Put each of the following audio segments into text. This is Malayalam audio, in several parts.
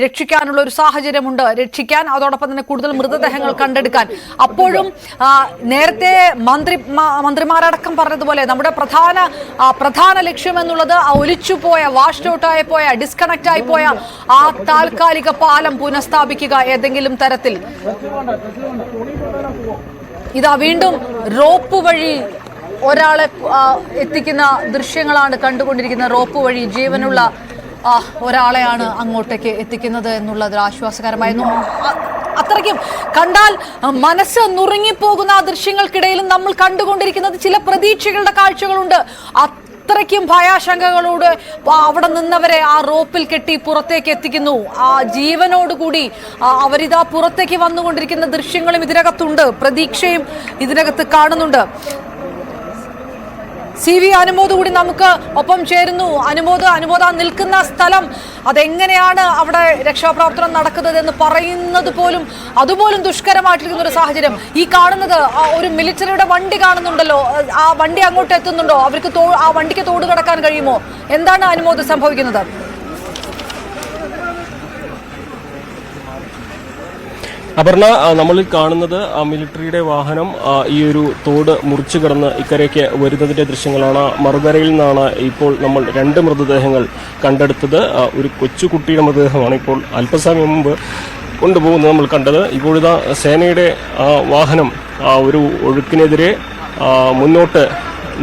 രക്ഷിക്കാനുള്ള ഒരു സാഹചര്യമുണ്ട്, രക്ഷിക്കാൻ, അതോടൊപ്പം തന്നെ കൂടുതൽ മൃതദേഹങ്ങൾ കണ്ടെടുക്കാൻ. അപ്പോഴും നേരത്തെ മന്ത്രിമാരടക്കം പറഞ്ഞതുപോലെ നമ്മുടെ പ്രധാന ലക്ഷ്യം എന്നുള്ളത് ഒലിച്ചുപോയ, വാഷ്ഡ് ഔട്ടായി പോയ, ഡിസ്കണക്ട് ആയി പോയ ആ താൽക്കാലിക പാലം പുനഃസ്ഥാപിക്കുക ഏതെങ്കിലും തരത്തിൽ. ഇതാ വീണ്ടും റോപ്പ് വഴി ഒരാളെ എത്തിക്കുന്ന ദൃശ്യങ്ങളാണ് കണ്ടുകൊണ്ടിരിക്കുന്നത്. റോപ്പ് വഴി ജീവനുള്ള ഒരാളെയാണ് അങ്ങോട്ടേക്ക് എത്തിക്കുന്നത് എന്നുള്ളത് ആശ്വാസകരമായിരുന്നു. അത്രയ്ക്കും കണ്ടാൽ മനസ്സ് നുറുങ്ങിപ്പോകുന്ന ആ ദൃശ്യങ്ങൾക്കിടയിലും നമ്മൾ കണ്ടുകൊണ്ടിരിക്കുന്നത് ചില പ്രതീക്ഷകളുടെ കാഴ്ചകളുണ്ട്. അത്രയ്ക്കും ഭയാശങ്കകളോട് അവിടെ നിന്നവരെ ആ റോപ്പിൽ കെട്ടി പുറത്തേക്ക് എത്തിക്കുന്നു. ആ ജീവനോടുകൂടി അവരിതാ പുറത്തേക്ക് വന്നുകൊണ്ടിരിക്കുന്ന ദൃശ്യങ്ങളും ഇതിനകത്തുണ്ട്, പ്രതീക്ഷയും ഇതിനകത്ത് കാണുന്നുണ്ട്. CV അനുമോദ് കൂടി നമുക്ക് ഒപ്പം ചേരുന്നു. അനുമോദ നിൽക്കുന്ന സ്ഥലം, അതെങ്ങനെയാണ് അവിടെ രക്ഷാപ്രവർത്തനം നടക്കുന്നത് എന്ന് പറയുന്നത് പോലും അതുപോലും ദുഷ്കരമായിട്ടിരിക്കുന്ന ഒരു സാഹചര്യം. ഈ കാണുന്നത് ഒരു മിലിറ്ററിയുടെ വണ്ടി കാണുന്നുണ്ടല്ലോ, ആ വണ്ടി അങ്ങോട്ട് എത്തുന്നുണ്ടോ? അവർക്ക് ആ വണ്ടിക്ക് തോട് കടക്കാൻ കഴിയുമോ? എന്താണ് അനുമോദ് സംഭവിക്കുന്നത്? അപർണ, നമ്മൾ കാണുന്നത് ആ മിലിറ്ററിയുടെ വാഹനം ഈ ഒരു തോട് മുറിച്ചു കടന്ന് ഇക്കരയ്ക്ക് വരുന്നതിന്റെ ദൃശ്യങ്ങളാണ്. മറുകരയിൽ നിന്നാണ് ഇപ്പോൾ നമ്മൾ 2 മൃതദേഹങ്ങൾ കണ്ടെടുത്തത്. ഒരു കൊച്ചുകുട്ടിയുടെ മൃതദേഹമാണ് ഇപ്പോൾ അല്പസമയം മുമ്പ് കൊണ്ടുപോകുന്നത് നമ്മൾ കണ്ടത്. ഇപ്പോഴിതാ സേനയുടെ വാഹനം ഒരു ഒഴുക്കിനെതിരെ മുന്നോട്ട്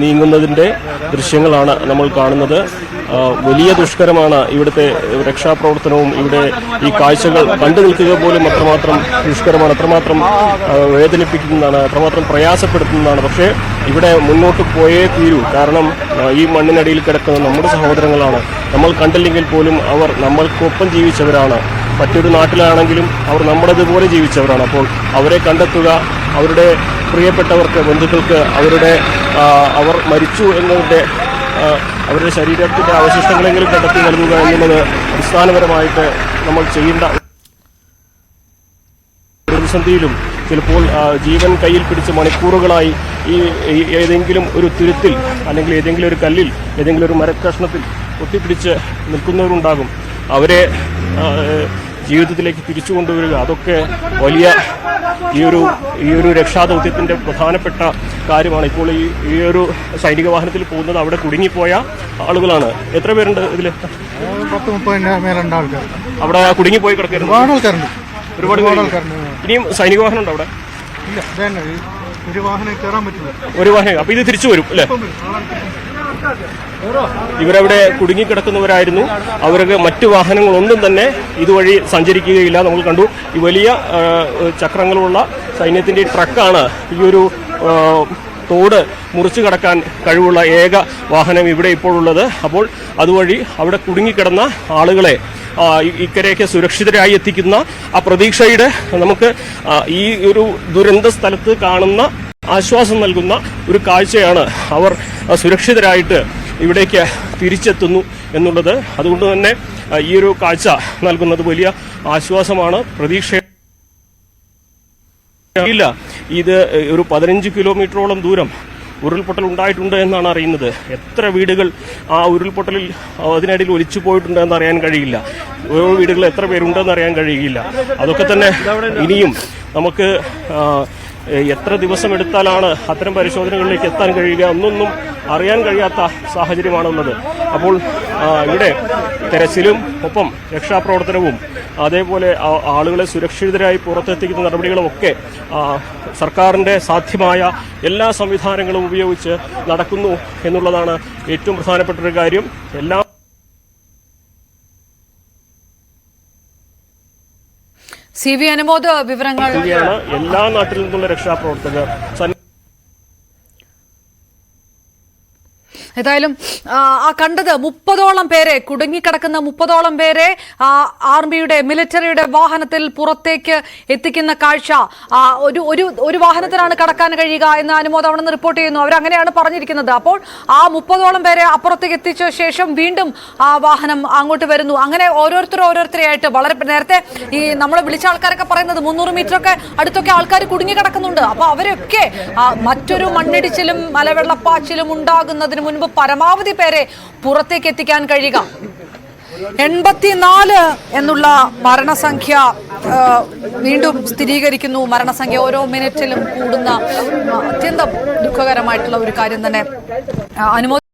നീങ്ങുന്നതിന്റെ ദൃശ്യങ്ങളാണ് നമ്മൾ കാണുന്നത്. വലിയ ദുഷ്കരമാണ് ഇവിടുത്തെ രക്ഷാപ്രവർത്തനവും. ഇവിടെ ഈ കാഴ്ചകൾ കണ്ടു നിൽക്കുക പോലും അത്രമാത്രം ദുഷ്കരമാണ്, അത്രമാത്രം വേദനിപ്പിക്കുന്നതാണ്, അത്രമാത്രം പ്രയാസപ്പെടുത്തുന്നതാണ്. പക്ഷേ ഇവിടെ മുന്നോട്ട് പോയേ തീരൂ. കാരണം ഈ മണ്ണിനടിയിൽ കിടക്കുന്ന നമ്മുടെ സഹോദരങ്ങളാണ്. നമ്മൾ കണ്ടില്ലെങ്കിൽ പോലും അവർ നമ്മൾക്കൊപ്പം ജീവിച്ചവരാണ്. മറ്റൊരു നാട്ടിലാണെങ്കിലും അവർ നമ്മുടേതുപോലെ ജീവിച്ചവരാണ്. അപ്പോൾ അവരെ കണ്ടെത്തുക, അവരുടെ പ്രിയപ്പെട്ടവർക്ക്, ബന്ധുക്കൾക്ക് അവർ മരിച്ചു എന്നതിൻ്റെ അവരുടെ ശരീരത്തിന്റെ അവശിഷ്ടങ്ങളെങ്കിലും കണ്ടെത്തി നൽകുക എന്നുള്ളത് അടിസ്ഥാനപരമായിട്ട് നമ്മൾ ചെയ്യേണ്ട. പ്രതിസന്ധിയിലും ചിലപ്പോൾ ജീവൻ കയ്യിൽ പിടിച്ച് മണിക്കൂറുകളായി ഈ ഏതെങ്കിലും ഒരു തുരുത്തിൽ അല്ലെങ്കിൽ ഏതെങ്കിലും ഒരു കല്ലിൽ ഏതെങ്കിലും ഒരു മരക്കഷ്ണത്തിൽ ഒട്ടിപ്പിടിച്ച് നിൽക്കുന്നവരുണ്ടാകും. അവരെ ജീവിതത്തിലേക്ക് തിരിച്ചു കൊണ്ടുവരിക, അതൊക്കെ വലിയ ഈ ഒരു രക്ഷാദൗത്യത്തിന്റെ പ്രധാനപ്പെട്ട കാര്യമാണ്. ഇപ്പോൾ ഈ ഒരു സൈനിക വാഹനത്തിൽ പോകുന്നത് അവിടെ കുടുങ്ങിപ്പോയ ആളുകളാണ്. എത്ര പേരുണ്ട് ഇതില്? 10-30 മേലുണ്ട് ആൾക്കാർ. അവിടെ കുടുങ്ങിപ്പോയി കിടക്കുന്നു ഒരുപാട് ആൾക്കാരുണ്ട്. ഇനിയും സൈനിക വാഹനം ഉണ്ട് അവിടെ? ഇല്ല, ഒരു വാഹനം കയറാൻ പറ്റില്ല. ഒരു വാഹനം. അപ്പൊ ഇത് തിരിച്ചു വരും അല്ലേ? ഇവരവിടെ കുടുങ്ങിക്കിടക്കുന്നവരായിരുന്നു. അവർക്ക് മറ്റു വാഹനങ്ങളൊന്നും തന്നെ ഇതുവഴി സഞ്ചരിക്കുകയില്ല. നമ്മൾ കണ്ടു ഈ വലിയ ചക്രങ്ങളുള്ള സൈന്യത്തിന്റെ ട്രക്കാണ് ഈ ഒരു തോട് മുറിച്ചു കടക്കാൻ കഴിവുള്ള ഏക വാഹനം ഇവിടെ ഇപ്പോഴുള്ളത്. അപ്പോൾ അതുവഴി അവിടെ കുടുങ്ങിക്കിടന്ന ആളുകളെ ഇക്കരയ്ക്ക് സുരക്ഷിതരായി എത്തിക്കുന്ന ആ പ്രതീക്ഷയുടെ നമുക്ക് ഈ ഒരു ദുരന്ത സ്ഥലത്ത് കാണുന്ന ആശ്വാസം നൽകുന്ന ഒരു കാഴ്ചയാണ്. അവർ സുരക്ഷിതരായിട്ട് ഇവിടേക്ക് തിരിച്ചെത്തുന്നു എന്നുള്ളത്. അതുകൊണ്ട് തന്നെ ഈ ഒരു കാഴ്ച നൽകുന്നത് വലിയ ആശ്വാസമാണ്, പ്രതീക്ഷ. ഇത് ഒരു 15 കിലോമീറ്ററോളം ദൂരം ഉരുൾപൊട്ടൽ ഉണ്ടായിട്ടുണ്ട് എന്നാണ് അറിയുന്നത്. എത്ര വീടുകൾ ആ ഉരുൾപൊട്ടലിൽ അതിനിടയിൽ ഒലിച്ചു പോയിട്ടുണ്ട് എന്ന് അറിയാൻ കഴിയില്ല. ഓരോ വീടുകൾ എത്ര പേരുണ്ടെന്ന് അറിയാൻ കഴിയില്ല. അതൊക്കെ തന്നെ ഇനിയും നമുക്ക് എത്ര ദിവസം എടുത്താലാണ് അത്തരം പരിശോധനകളിലേക്ക് എത്താൻ കഴിയുക എന്നൊന്നും അറിയാൻ കഴിയാത്ത സാഹചര്യമാണുള്ളത്. അപ്പോൾ ഇവിടെ തെരച്ചിലും ഒപ്പം രക്ഷാപ്രവർത്തനവും അതേപോലെ ആളുകളെ സുരക്ഷിതരായി പുറത്തെത്തിക്കുന്ന നടപടികളുമൊക്കെ സർക്കാരിൻ്റെ സാധ്യമായ എല്ലാ സംവിധാനങ്ങളും ഉപയോഗിച്ച് നടക്കുന്നു എന്നുള്ളതാണ് ഏറ്റവും പ്രധാനപ്പെട്ട ഒരു കാര്യം. CV അനുമോദ് വിവരങ്ങൾ. എല്ലാ നാട്ടിൽ നിന്നുള്ള രക്ഷാപ്രവർത്തകർ ഏതായാലും ആ കണ്ടത് 30ഓളം പേരെ, കുടുങ്ങിക്കിടക്കുന്ന 30ഓളം പേരെ ആർമിയുടെ, മിലിറ്ററിയുടെ വാഹനത്തിൽ പുറത്തേക്ക് എത്തിക്കുന്ന കാഴ്ച. ഒരു വാഹനത്തിലാണ് കടക്കാൻ കഴിയുക എന്ന് അനുമോദ് അവിടെ നിന്ന് റിപ്പോർട്ട് ചെയ്യുന്നു. അവരങ്ങനെയാണ് പറഞ്ഞിരിക്കുന്നത്. അപ്പോൾ ആ 30ഓളം പേരെ അപ്പുറത്തേക്ക് എത്തിച്ച ശേഷം വീണ്ടും ആ വാഹനം അങ്ങോട്ട് വരുന്നു. അങ്ങനെ ഓരോരുത്തരെയായിട്ട് വളരെ നേരത്തെ ഈ നമ്മൾ വിളിച്ച ആൾക്കാരൊക്കെ പറയുന്നത് 300 മീറ്ററൊക്കെ അടുത്തൊക്കെ ആൾക്കാർ കുടുങ്ങി കിടക്കുന്നുണ്ട്. അപ്പൊ അവരൊക്കെ മറ്റൊരു മണ്ണിടിച്ചിലും മലവെള്ളപ്പാച്ചിലും ഉണ്ടാകുന്നതിന് മുൻപ് പരമാവധി പേരെ പുറത്തേക്ക് എത്തിക്കാൻ കഴിയുക. 84 എന്നുള്ള മരണസംഖ്യ വീണ്ടും സ്ഥിരീകരിക്കുന്നു. മരണസംഖ്യ ഓരോ മിനിറ്റിലും കൂടുന്ന അത്യന്തം ദുഃഖകരമായിട്ടുള്ള ഒരു കാര്യം തന്നെ. അനുമോദ്